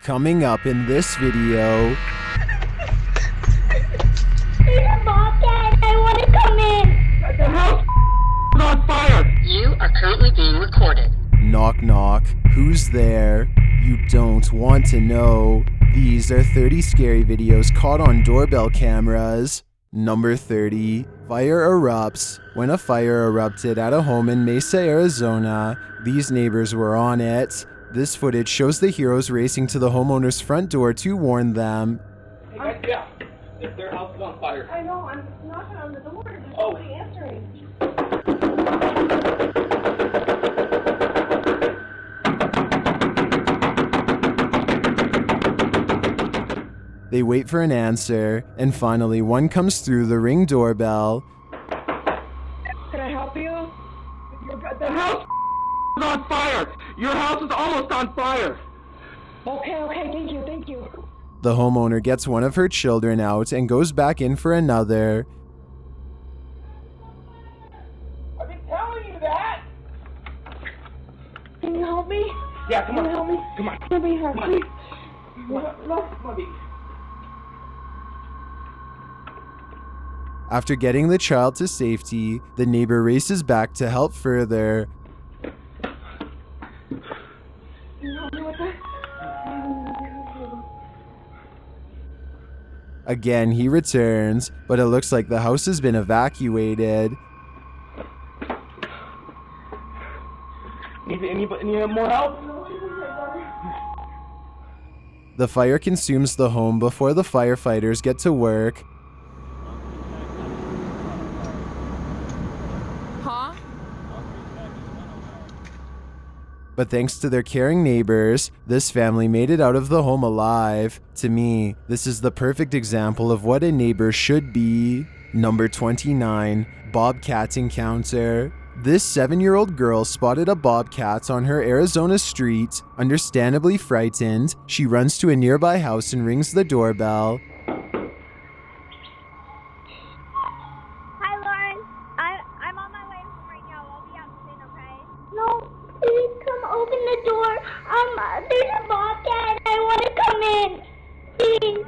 Coming up in this video. There's a bobcat. I want to come in. The house is on fire. You are currently being recorded. Knock knock. Who's there? You don't want to know. These are 30 scary videos caught on doorbell cameras. Number 30. Fire erupts. When a fire erupted at a home in Mesa, Arizona, these neighbors were on it. This footage shows the heroes racing to the homeowner's front door to warn them. Hey guys, yeah. If their house is on fire. I know, I'm knocking on the door. There's Oh. nobody answering. They wait for an answer, and finally one comes through the Ring doorbell. Can I help you? The house is on fire. Your house is almost on fire. Okay, thank you. The homeowner gets one of her children out and goes back in for another. I've been telling you that. Can you help me? Yeah, come Can on. you help me? Come on. Let me help Come on. please. Come on, baby. After getting the child to safety, the neighbor races back to help further. Can you help me with that? Again, he returns, but it looks like the house has been evacuated. Need more help? The fire consumes the home before the firefighters get to work. But thanks to their caring neighbors, this family made it out of the home alive. To me, this is the perfect example of what a neighbor should be. Number 29. Bobcat encounter. This 7-year-old girl spotted a bobcat on her Arizona street. Understandably frightened, she runs to a nearby house and rings the doorbell. Hi, Lauren. I'm on my way home right now. I'll be out soon, okay? No, please come open the door. There's a bobcat. I want to come in. Please.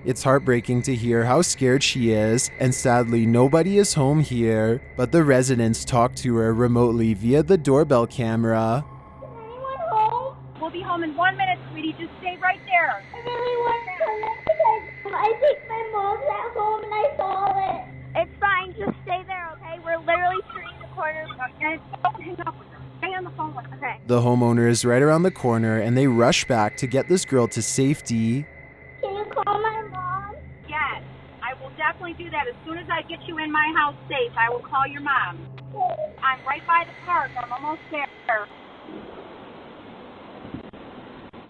It's heartbreaking to hear how scared she is, and sadly nobody is home here, but the residents talk to her remotely via the doorbell camera. Is anyone home? We'll be home in 1 minute, sweetie. Just stay right there. I really want to come in because I think my mom's at home and I saw it. It's fine. Just stay there, okay? We're literally turning the corner. And don't hang up with her. Stay on the phone with her. Okay. The homeowner is right around the corner and they rush back to get this girl to safety. Can you call my mom? Yes, I will definitely do that. As soon as I get you in my house safe, I will call your mom. I'm right by the park. I'm almost there.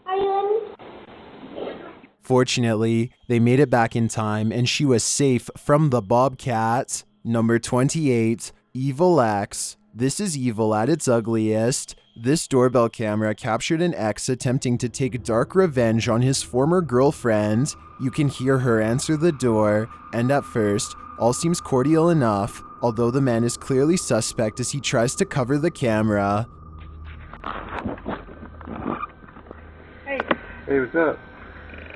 Are you in? Fortunately, they made it back in time and she was safe from the bobcat. Number 28. Evil X. This is evil at its ugliest. This doorbell camera captured an ex attempting to take dark revenge on his former girlfriend. You can hear her answer the door, and at first, all seems cordial enough, although the man is clearly suspect as he tries to cover the camera. Hey, Hey, what's up?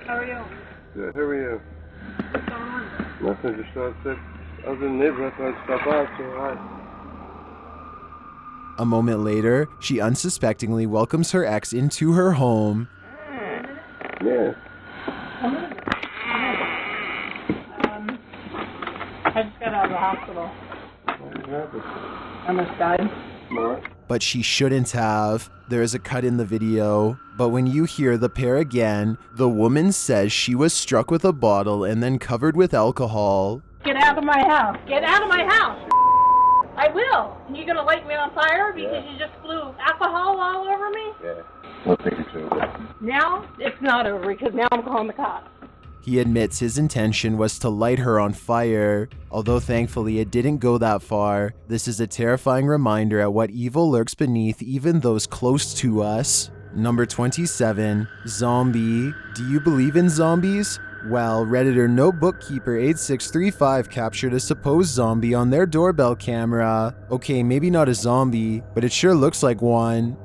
how are you? Good. How are you? What's going on? Nothing. Just thought that I was in the neighborhood. I thought I'd stop by. Say hi. A moment later, she unsuspectingly welcomes her ex into her home. Yeah. I just got out of the hospital. What happened? I almost died. What? But she shouldn't have. There is a cut in the video, but when you hear the pair again, the woman says she was struck with a bottle and then covered with alcohol. Get out of my house. Get out of my house. I will. And you're going to light me on fire because you just blew alcohol all over me? Yeah. Well, thank you, sir. Now it's not over because now I'm calling the cops. He admits his intention was to light her on fire. Although thankfully it didn't go that far, this is a terrifying reminder at what evil lurks beneath even those close to us. Number 27. Zombie. Do you believe in zombies? Well, Redditor Notebookkeeper8635 captured a supposed zombie on their doorbell camera. Okay, maybe not a zombie, but it sure looks like one.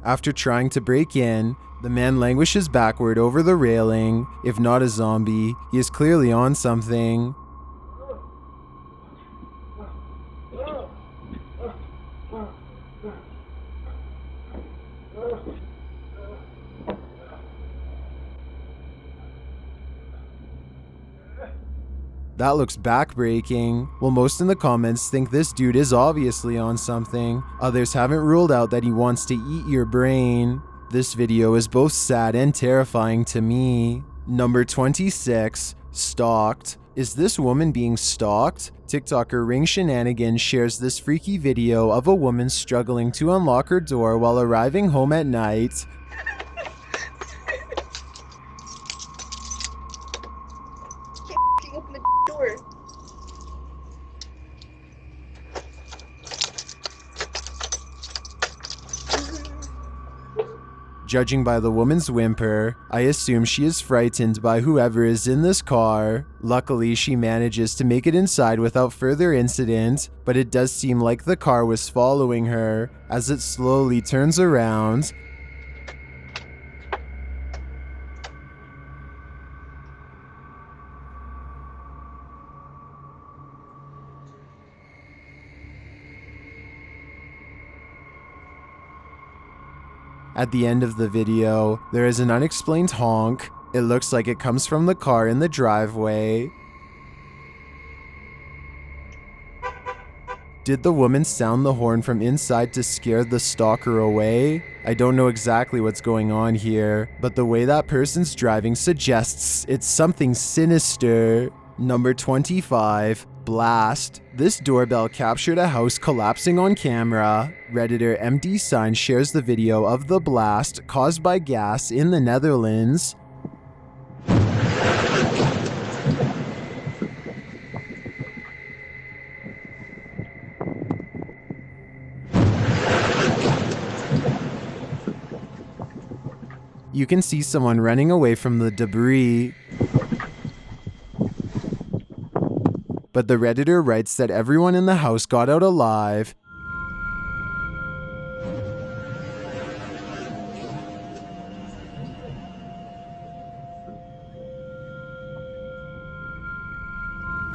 After trying to break in, the man languishes backward over the railing. If not a zombie, he is clearly on something. That looks backbreaking. Well, most in the comments think this dude is obviously on something. Others haven't ruled out that he wants to eat your brain. This video is both sad and terrifying to me. Number 26, stalked. Is this woman being stalked? TikToker Ring Shenanigans shares this freaky video of a woman struggling to unlock her door while arriving home at night. Open the door. Judging by the woman's whimper, I assume she is frightened by whoever is in this car. Luckily, she manages to make it inside without further incident, but it does seem like the car was following her as it slowly turns around. At the end of the video, there is an unexplained honk. It looks like it comes from the car in the driveway. Did the woman sound the horn from inside to scare the stalker away? I don't know exactly what's going on here, but the way that person's driving suggests it's something sinister. Number 25, blast. This doorbell captured a house collapsing on camera. Redditor MD Sign shares the video of the blast caused by gas in the Netherlands. You can see someone running away from the debris. But the Redditor writes that everyone in the house got out alive.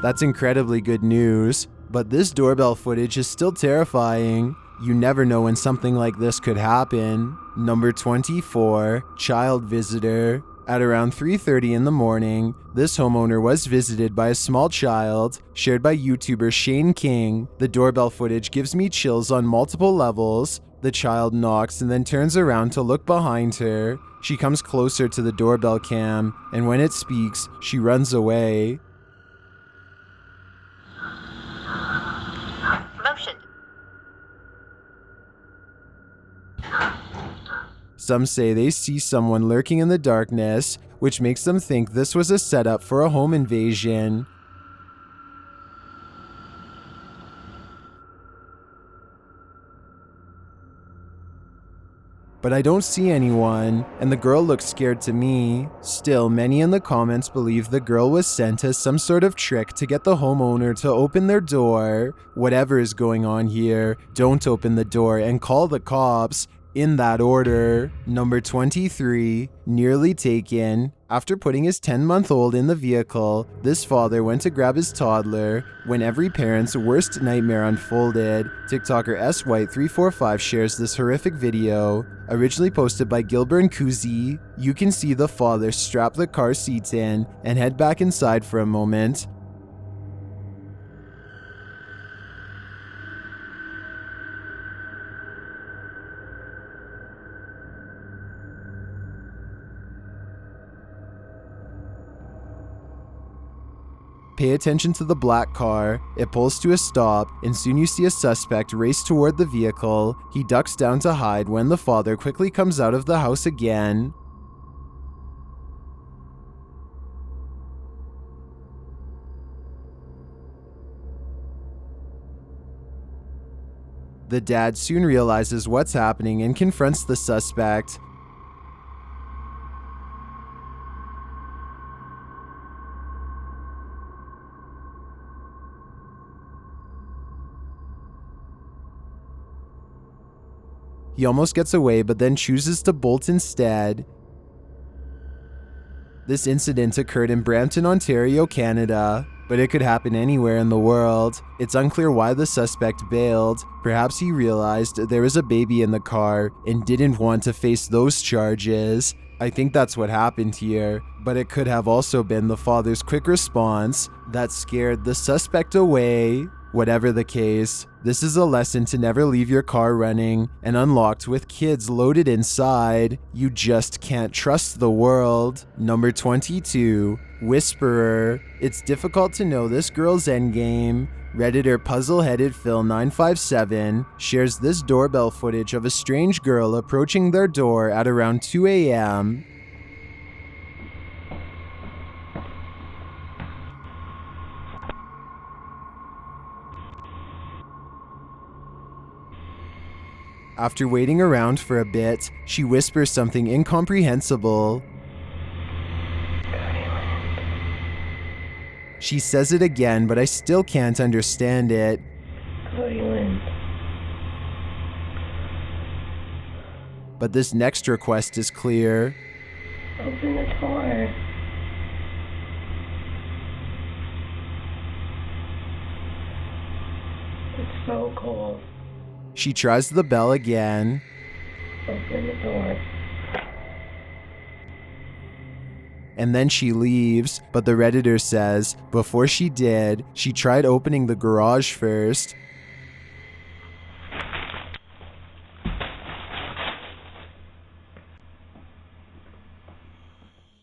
That's incredibly good news, but this doorbell footage is still terrifying. You never know when something like this could happen. Number 24, child visitor. At around 3:30 in the morning, this homeowner was visited by a small child, shared by YouTuber Shane King. The doorbell footage gives me chills on multiple levels. The child knocks and then turns around to look behind her. She comes closer to the doorbell cam, and when it speaks, she runs away. Motion. Some say they see someone lurking in the darkness, which makes them think this was a setup for a home invasion. But I don't see anyone, and the girl looks scared to me. Still, many in the comments believe the girl was sent as some sort of trick to get the homeowner to open their door. Whatever is going on here, don't open the door and call the cops. In that order. Number 23, nearly taken. After putting his 10-month-old in the vehicle, this father went to grab his toddler when every parent's worst nightmare unfolded. TikToker SWhite345 shares this horrific video. Originally posted by Gilbert Kuzi, you can see the father strap the car seats in and head back inside for a moment. Pay attention to the black car. It pulls to a stop, and soon you see a suspect race toward the vehicle. He ducks down to hide when the father quickly comes out of the house again. The dad soon realizes what's happening and confronts the suspect. He almost gets away but then chooses to bolt instead. This incident occurred in Brampton, Ontario, Canada, but it could happen anywhere in the world. It's unclear why the suspect bailed. Perhaps he realized there was a baby in the car and didn't want to face those charges. I think that's what happened here, but it could have also been the father's quick response that scared the suspect away. Whatever the case, this is a lesson to never leave your car running and unlocked with kids loaded inside. You just can't trust the world. Number 22, Whisperer. It's difficult to know this girl's endgame. Redditor Puzzle-Headed Phil957 shares this doorbell footage of a strange girl approaching their door at around 2 a.m. After waiting around for a bit, she whispers something incomprehensible. She says it again, but I still can't understand it. But this next request is clear. Open the door. It's so cold. She tries the bell again. Open the door. And then she leaves, but the Redditor says before she did, she tried opening the garage first.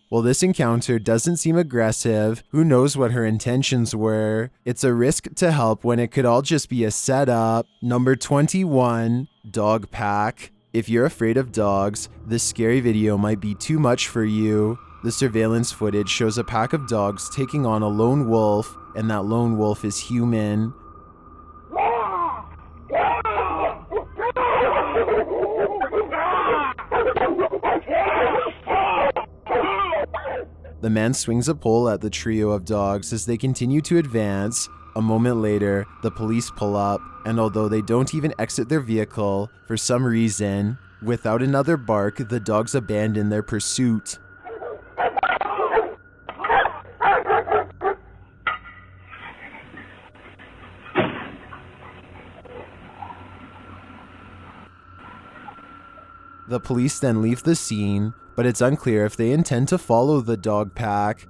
While this encounter doesn't seem aggressive, who knows what her intentions were? It's a risk to help when it could all just be a setup. Number 21, Dog Pack. If you're afraid of dogs, this scary video might be too much for you. The surveillance footage shows a pack of dogs taking on a lone wolf, and that lone wolf is human. The man swings a pole at the trio of dogs as they continue to advance. A moment later, the police pull up, and although they don't even exit their vehicle, for some reason, without another bark, the dogs abandon their pursuit. The police then leave the scene, but it's unclear if they intend to follow the dog pack.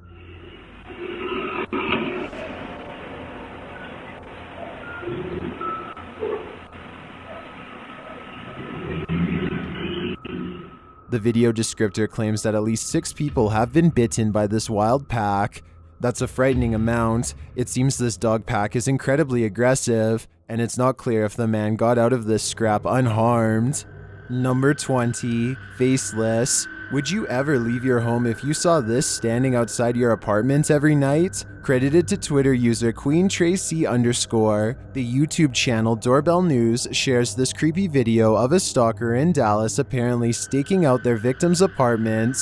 The video descriptor claims that at least 6 people have been bitten by this wild pack. That's a frightening amount. It seems this dog pack is incredibly aggressive, and it's not clear if the man got out of this scrap unharmed. Number 20, Faceless. Would you ever leave your home if you saw this standing outside your apartment every night? Credited to Twitter user QueenTracy_. The YouTube channel Doorbell News shares this creepy video of a stalker in Dallas apparently staking out their victim's apartment.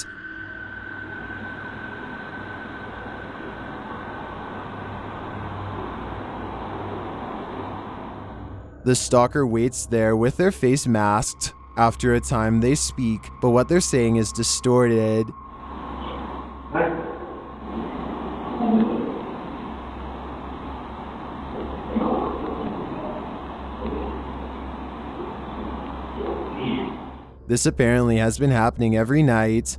The stalker waits there with their face masked. After a time, they speak, but what they're saying is distorted. This apparently has been happening every night.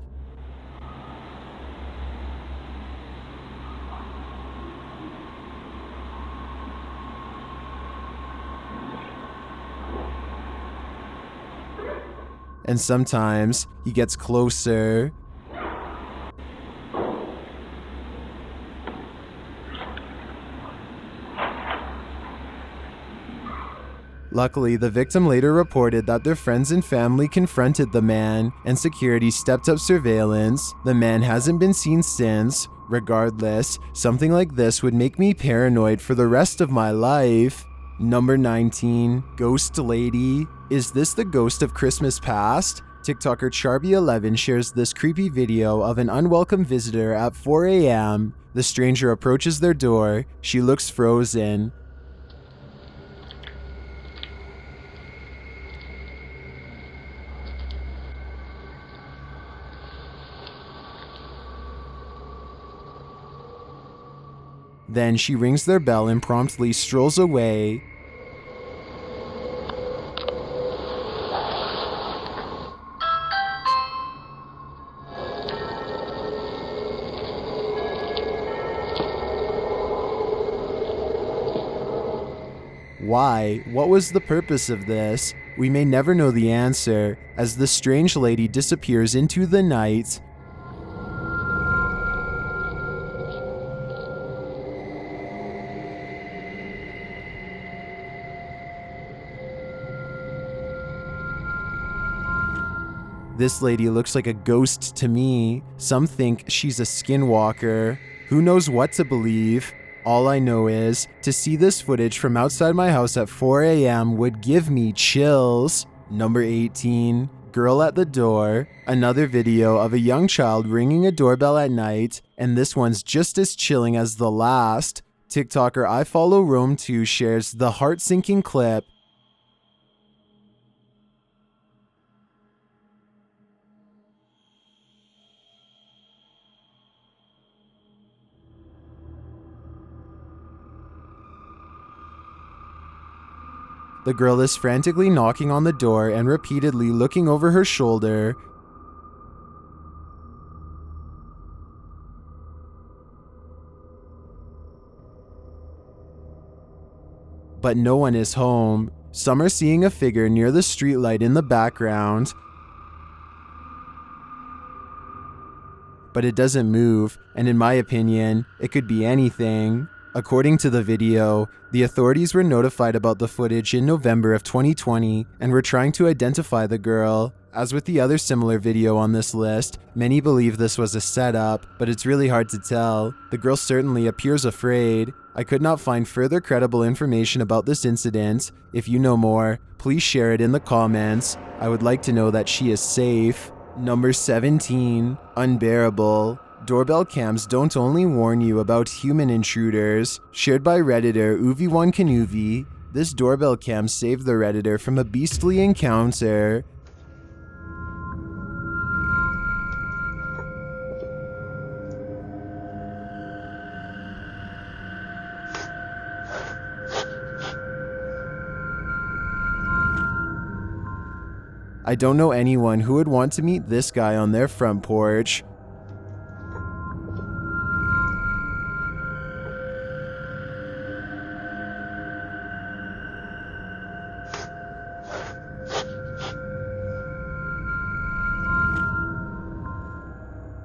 And sometimes he gets closer. Luckily, the victim later reported that their friends and family confronted the man, and security stepped up surveillance. The man hasn't been seen since. Regardless, something like this would make me paranoid for the rest of my life. Number 19, Ghost Lady. Is this the ghost of Christmas past? TikToker Charby11 shares this creepy video of an unwelcome visitor at 4 a.m. The stranger approaches their door. She looks frozen. Then she rings their bell and promptly strolls away. Why? What was the purpose of this? We may never know the answer, as the strange lady disappears into the night. This lady looks like a ghost to me. Some think she's a skinwalker. Who knows what to believe? All I know is, to see this footage from outside my house at 4 a.m. would give me chills. Number 18, girl at the door. Another video of a young child ringing a doorbell at night, and this one's just as chilling as the last. TikToker I Follow Rome 2 shares the heart-sinking clip. The girl is frantically knocking on the door and repeatedly looking over her shoulder. But no one is home. Some are seeing a figure near the streetlight in the background. But it doesn't move, and in my opinion, it could be anything. According to the video, the authorities were notified about the footage in November of 2020 and were trying to identify the girl. As with the other similar video on this list, many believe this was a setup, but it's really hard to tell. The girl certainly appears afraid. I could not find further credible information about this incident. If you know more, please share it in the comments. I would like to know that she is safe. Number 17, unbearable. Doorbell cams don't only warn you about human intruders. Shared by Redditor Uvi1Kanuvi, this doorbell cam saved the Redditor from a beastly encounter. I don't know anyone who would want to meet this guy on their front porch.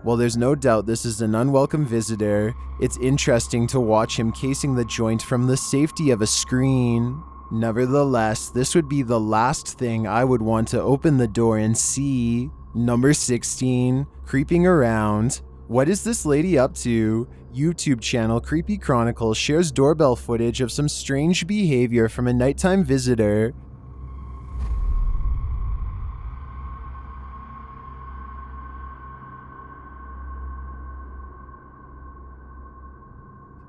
While there's no doubt this is an unwelcome visitor, it's interesting to watch him casing the joint from the safety of a screen. Nevertheless, this would be the last thing I would want to open the door and see. Number 16, creeping around. What is this lady up to? YouTube channel Creepy Chronicles shares doorbell footage of some strange behavior from a nighttime visitor.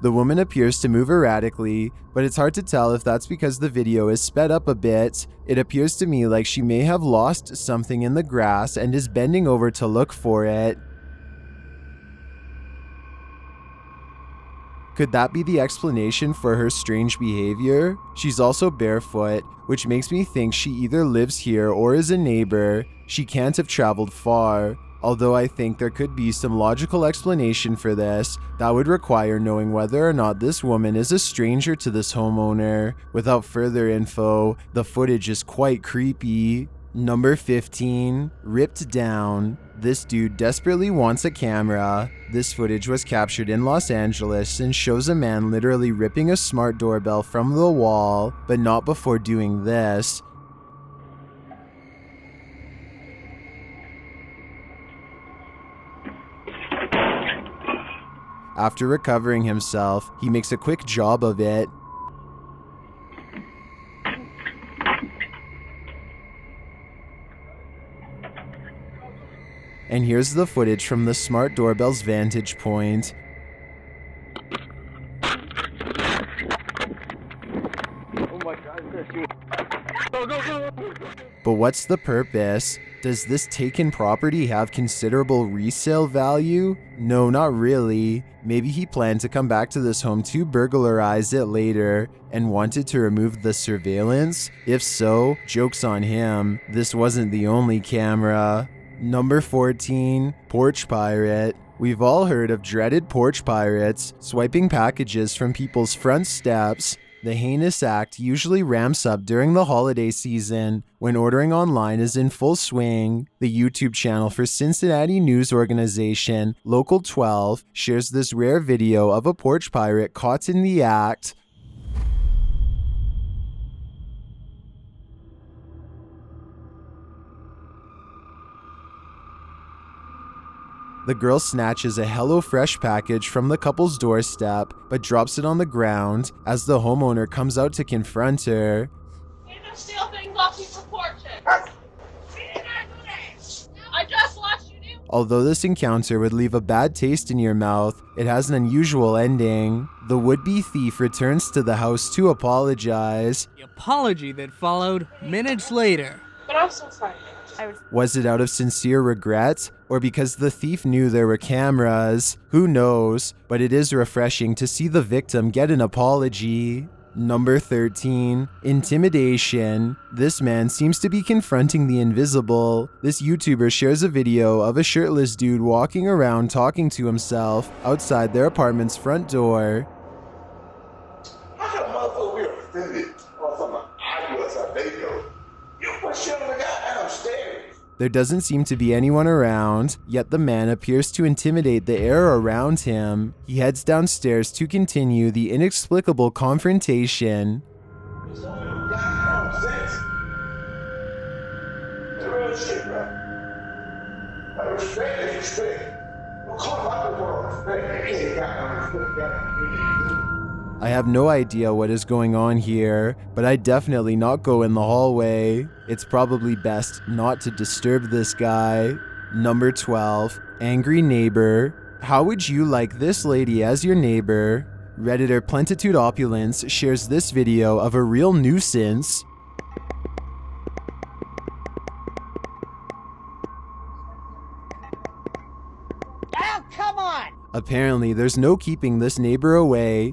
The woman appears to move erratically, but it's hard to tell if that's because the video is sped up a bit. It appears to me like she may have lost something in the grass and is bending over to look for it. Could that be the explanation for her strange behavior? She's also barefoot, which makes me think she either lives here or is a neighbor. She can't have traveled far. Although I think there could be some logical explanation for this, that would require knowing whether or not this woman is a stranger to this homeowner. Without further info, the footage is quite creepy. Number 15, ripped down. This dude desperately wants a camera. This footage was captured in Los Angeles and shows a man literally ripping a smart doorbell from the wall, but not before doing this. After recovering himself, he makes a quick job of it. And here's the footage from the smart doorbell's vantage point. Oh my God, Go, go, go! But what's the purpose? Does this taken property have considerable resale value? No, not really. Maybe he planned to come back to this home to burglarize it later and wanted to remove the surveillance? If so, joke's on him. This wasn't the only camera. Number 14, Porch Pirate. We've all heard of dreaded porch pirates swiping packages from people's front steps. The heinous act usually ramps up during the holiday season when ordering online is in full swing. The YouTube channel for Cincinnati news organization Local 12 shares this rare video of a porch pirate caught in the act. The girl snatches a HelloFresh package from the couple's doorstep, but drops it on the ground as the homeowner comes out to confront her. You just steal things off people's porches. We did not do that. I just watched you do. Although this encounter would leave a bad taste in your mouth, it has an unusual ending. The would-be thief returns to the house to apologize. The apology that followed minutes later. But I'm so sorry. Was it out of sincere regret, or because the thief knew there were cameras? Who knows, but it is refreshing to see the victim get an apology. Number 13, intimidation. This man seems to be confronting the invisible. This YouTuber shares a video of a shirtless dude walking around talking to himself outside their apartment's front door. How can a motherfucker be offended on something obvious or video? You put shit on the goddamn stairs. There doesn't seem to be anyone around, yet the man appears to intimidate the air around him. He heads downstairs to continue the inexplicable confrontation. It's all your goddamn sense. The real shit, bro. Like, respect is respect. Don't call out the world respect. You ain't got no respect. I have no idea what is going on here, but I'd definitely not go in the hallway. It's probably best not to disturb this guy. Number 12, angry neighbor. How would you like this lady as your neighbor? Redditor Plentitude Opulence shares this video of a real nuisance. Oh, come on! Apparently, there's no keeping this neighbor away.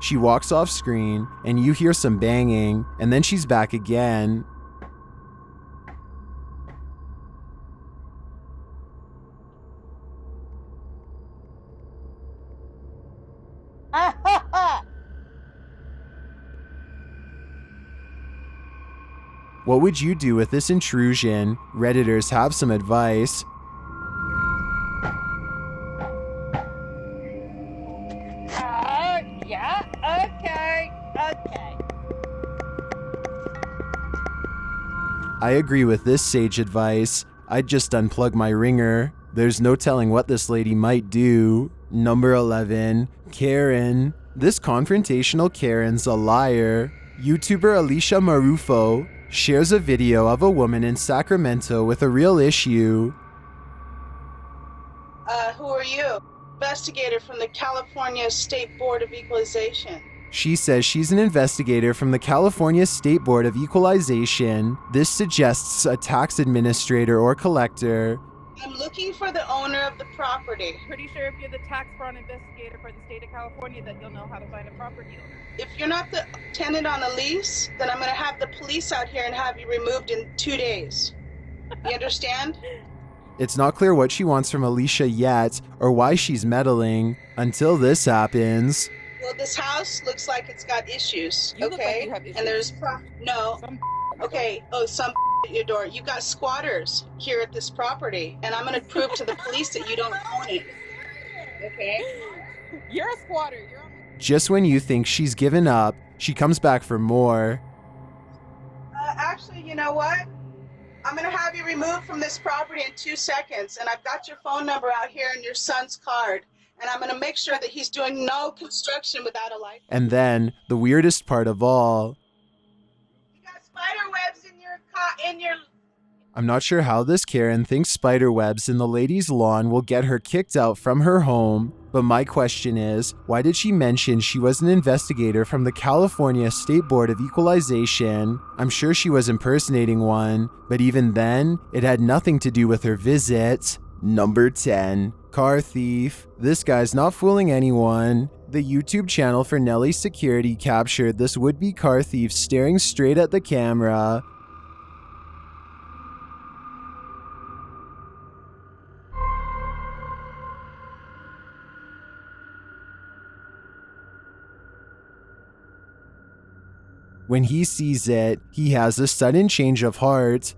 She walks off screen, and you hear some banging, and then she's back again. What would you do with this intrusion? Redditors have some advice. Okay. I agree with this sage advice. I'd just unplug my ringer. There's no telling what this lady might do. Number 11, Karen. This confrontational Karen's a liar. YouTuber Alicia Marufo shares a video of a woman in Sacramento with a real issue. Who are you? Investigator from the California State Board of Equalization. She says she's an investigator from the California State Board of Equalization. This suggests a tax administrator or collector. I'm looking for the owner of the property. Pretty sure if you're the tax fraud investigator for the state of California that you'll know how to find a property owner. If you're not the tenant on a lease, then I'm going to have the police out here and have you removed in 2 days. You understand? It's not clear what she wants from Alicia yet, or why she's meddling, until this happens. Well, this house looks like it's got issues, You look like okay? you have issues. And there's no. Okay. Oh, some at your door. You got squatters here at this property, and I'm going to prove to the police that you don't own it. Okay? You're a squatter. Just when you think she's given up, she comes back for more. Actually, you know what? I'm going to have you removed from this property in 2 seconds, and I've got your phone number out here and your son's card, and I'm going to make sure that he's doing no construction without a license. And then, the weirdest part of all, You got spider webs in your I'm not sure how this Karen thinks spiderwebs in the lady's lawn will get her kicked out from her home, but my question is, why did she mention she was an investigator from the California State Board of Equalization? I'm sure she was impersonating one, but even then, it had nothing to do with her visit. Number 10. Car thief. This guy's not fooling anyone. The YouTube channel for Nelly Security captured this would-be car thief staring straight at the camera. When he sees it, he has a sudden change of heart.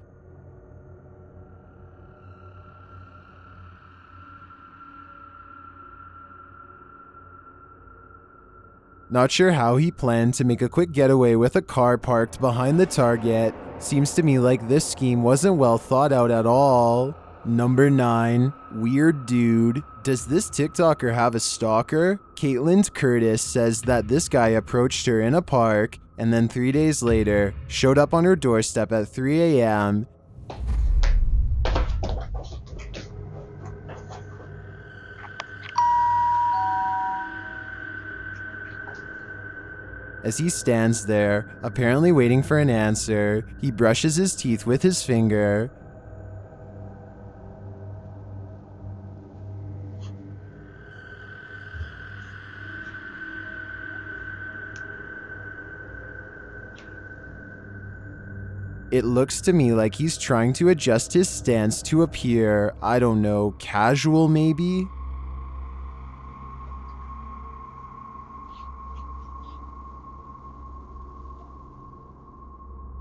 Not sure how he planned to make a quick getaway with a car parked behind the target. Seems to me like this scheme wasn't well thought out at all. Number 9. Weird dude. Does this TikToker have a stalker? Caitlin Curtis says that this guy approached her in a park and then 3 days later showed up on her doorstep at 3 a.m. As he stands there, apparently waiting for an answer, he brushes his teeth with his finger. It looks to me like he's trying to adjust his stance to appear, I don't know, casual maybe?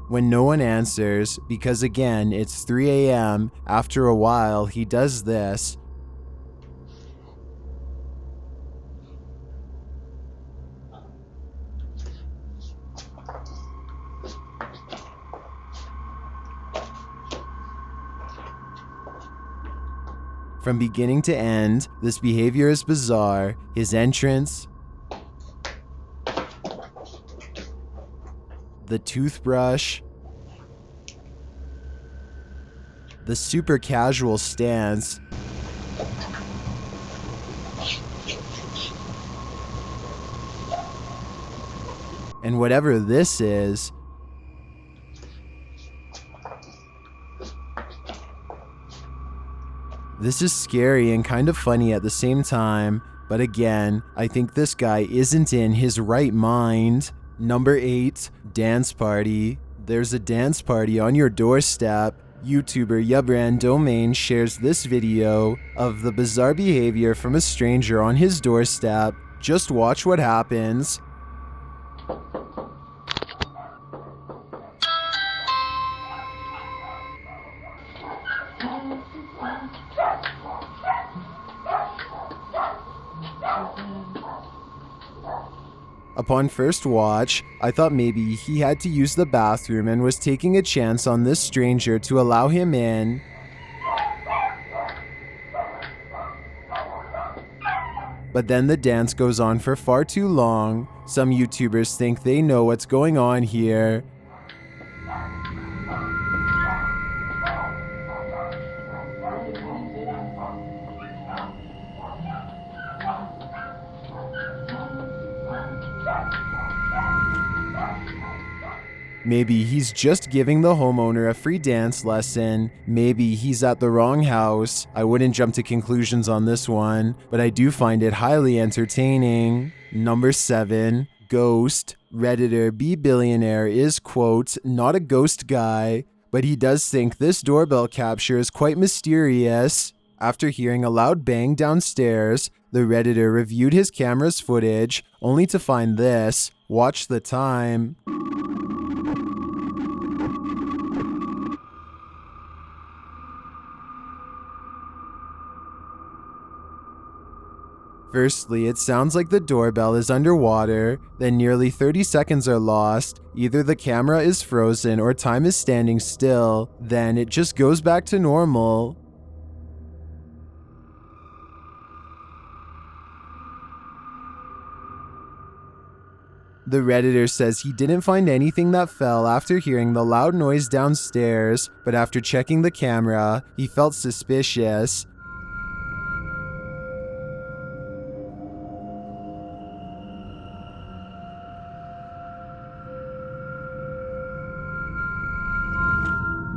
When no one answers, because again, it's 3 a.m., after a while, he does this. From beginning to end, this behavior is bizarre. His entrance, the toothbrush, the super casual stance, and whatever this is, this is scary and kind of funny at the same time, but again, I think this guy isn't in his right mind. Number 8, dance party. There's a dance party on your doorstep. YouTuber Yubran Domain shares this video of the bizarre behavior from a stranger on his doorstep. Just watch what happens. Upon first watch, I thought maybe he had to use the bathroom and was taking a chance on this stranger to allow him in. But then the dance goes on for far too long. Some YouTubers think they know what's going on here. Maybe he's just giving the homeowner a free dance lesson. Maybe he's at the wrong house. I wouldn't jump to conclusions on this one, but I do find it highly entertaining. Number 7, ghost. Redditor BBillionaire is, quote, not a ghost guy, but he does think this doorbell capture is quite mysterious. After hearing a loud bang downstairs, the Redditor reviewed his camera's footage, only to find this. Watch the time. Firstly, it sounds like the doorbell is underwater, then nearly 30 seconds are lost, either the camera is frozen or time is standing still, then it just goes back to normal. The Redditor says he didn't find anything that fell after hearing the loud noise downstairs, but after checking the camera, he felt suspicious.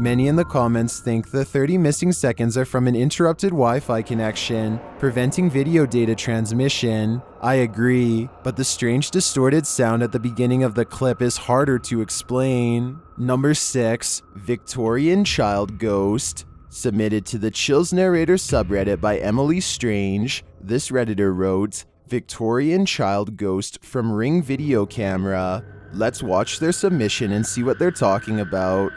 Many in the comments think the 30 missing seconds are from an interrupted Wi-Fi connection, preventing video data transmission. I agree, but the strange distorted sound at the beginning of the clip is harder to explain. Number 6, Victorian Child Ghost. Submitted to the Chills Narrator subreddit by Emily Strange, this Redditor wrote, Victorian Child Ghost from Ring Video Camera. Let's watch their submission and see what they're talking about.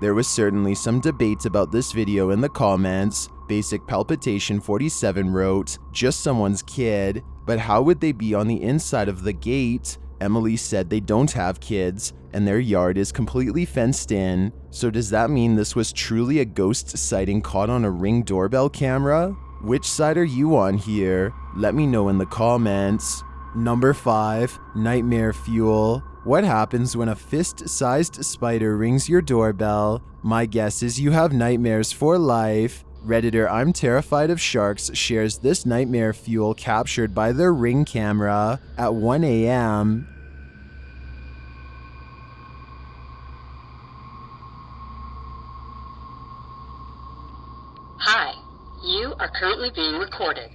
There was certainly some debate about this video in the comments. Basic Palpitation 47 wrote, just someone's kid, but how would they be on the inside of the gate? Emily said they don't have kids, and their yard is completely fenced in. So does that mean this was truly a ghost sighting caught on a Ring doorbell camera? Which side are you on here? Let me know in the comments. Number 5, Nightmare Fuel. What happens when a fist-sized spider rings your doorbell? My guess is you have nightmares for life. Redditor I'm Terrified of Sharks shares this nightmare fuel captured by their Ring camera at 1 a.m. Hi, you are currently being recorded.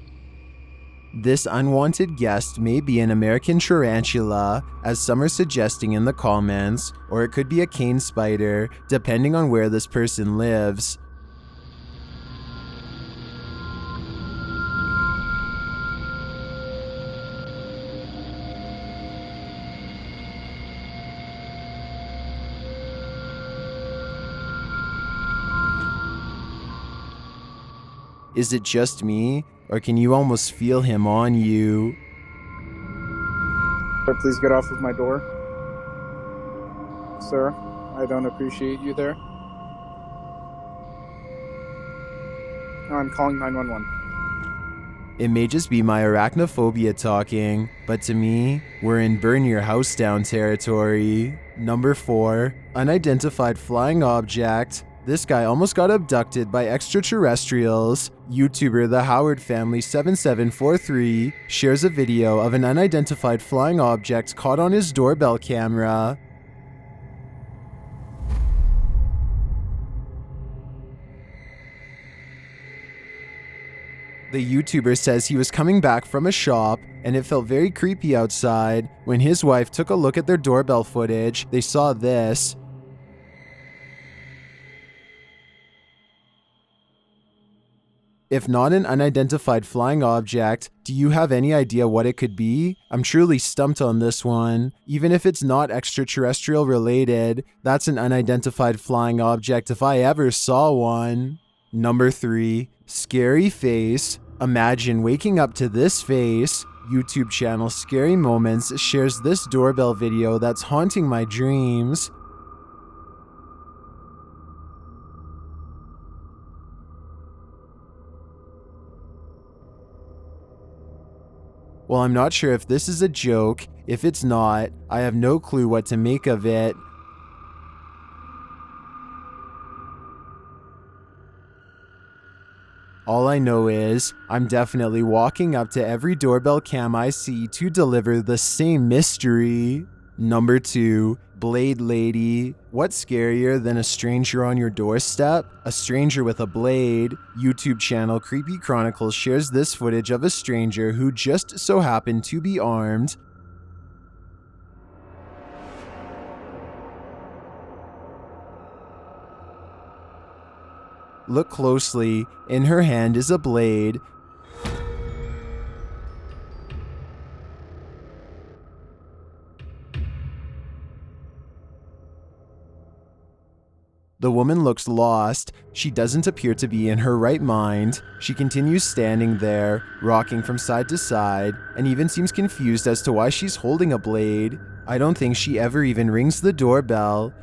This unwanted guest may be an American tarantula, as some are suggesting in the comments, or it could be a cane spider, depending on where this person lives. Is it just me, or can you almost feel him on you? Please get off of my door. Sir, I don't appreciate you there. I'm calling 911. It may just be my arachnophobia talking, but to me, we're in burn your house down territory. Number 4, Unidentified Flying Object. This guy almost got abducted by extraterrestrials. YouTuber The Howard Family 7743 shares a video of an unidentified flying object caught on his doorbell camera. The YouTuber says he was coming back from a shop and it felt very creepy outside. When his wife took a look at their doorbell footage, they saw this. If not an unidentified flying object, do you have any idea what it could be? I'm truly stumped on this one. Even if it's not extraterrestrial related, that's an unidentified flying object if I ever saw one. Number 3, Scary Face. Imagine waking up to this face. YouTube channel Scary Moments shares this doorbell video that's haunting my dreams. Well, I'm not sure if this is a joke. If it's not, I have no clue what to make of it. All I know is, I'm definitely walking up to every doorbell cam I see to deliver the same mystery. Number 2, Blade Lady. What's scarier than a stranger on your doorstep? A stranger with a blade. YouTube channel Creepy Chronicles shares this footage of a stranger who just so happened to be armed. Look closely. In her hand is a blade. The woman looks lost. She doesn't appear to be in her right mind. She continues standing there, rocking from side to side, and even seems confused as to why she's holding a blade. I don't think she ever even rings the doorbell.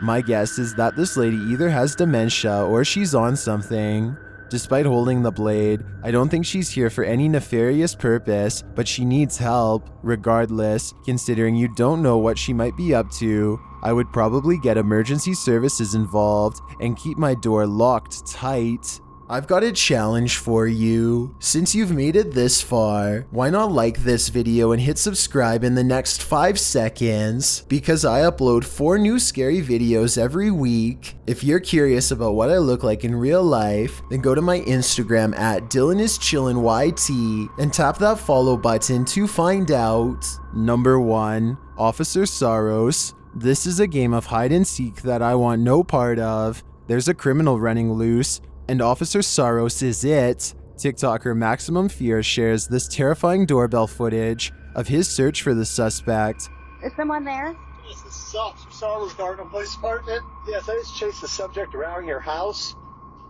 My guess is that this lady either has dementia or she's on something. Despite holding the blade, I don't think she's here for any nefarious purpose, but she needs help. Regardless, considering you don't know what she might be up to, I would probably get emergency services involved and keep my door locked tight. I've got a challenge for you. Since you've made it this far, why not like this video and hit subscribe in the next 5 seconds? Because I upload 4 new scary videos every week. If you're curious about what I look like in real life, then go to my Instagram at DylanIsChillinYT and tap that follow button to find out. Number 1. Officer Saros. This is a game of hide and seek that I want no part of. There's a criminal running loose, and Officer Saros is it. TikToker Maximum Fear shares this terrifying doorbell footage of his search for the suspect. Is someone there? This is Officer Saros, Garden Police Department. Yes, I just chased the subject around your house,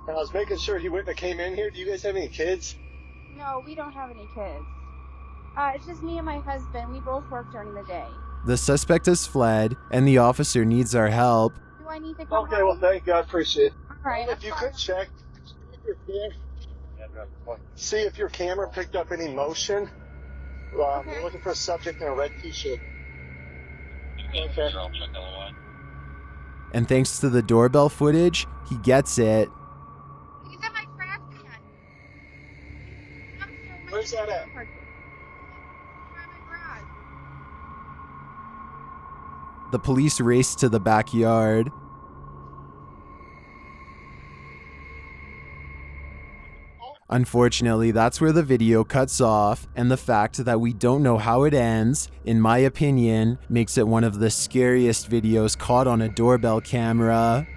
and I was making sure he wouldn't have came in here. Do you guys have any kids? No, we don't have any kids. It's just me and my husband. We both work during the day. The suspect has fled, and the officer needs our help. Do I need to come Okay, well, thank you. I appreciate it. All right. If you could check, see if your camera picked up any motion. We're looking for a subject in a red t-shirt. Okay. And thanks to the doorbell footage, he gets it. He's in my trash can. Where's that at? The police race to the backyard. Unfortunately, that's where the video cuts off, and the fact that we don't know how it ends, in my opinion, makes it one of the scariest videos caught on a doorbell camera.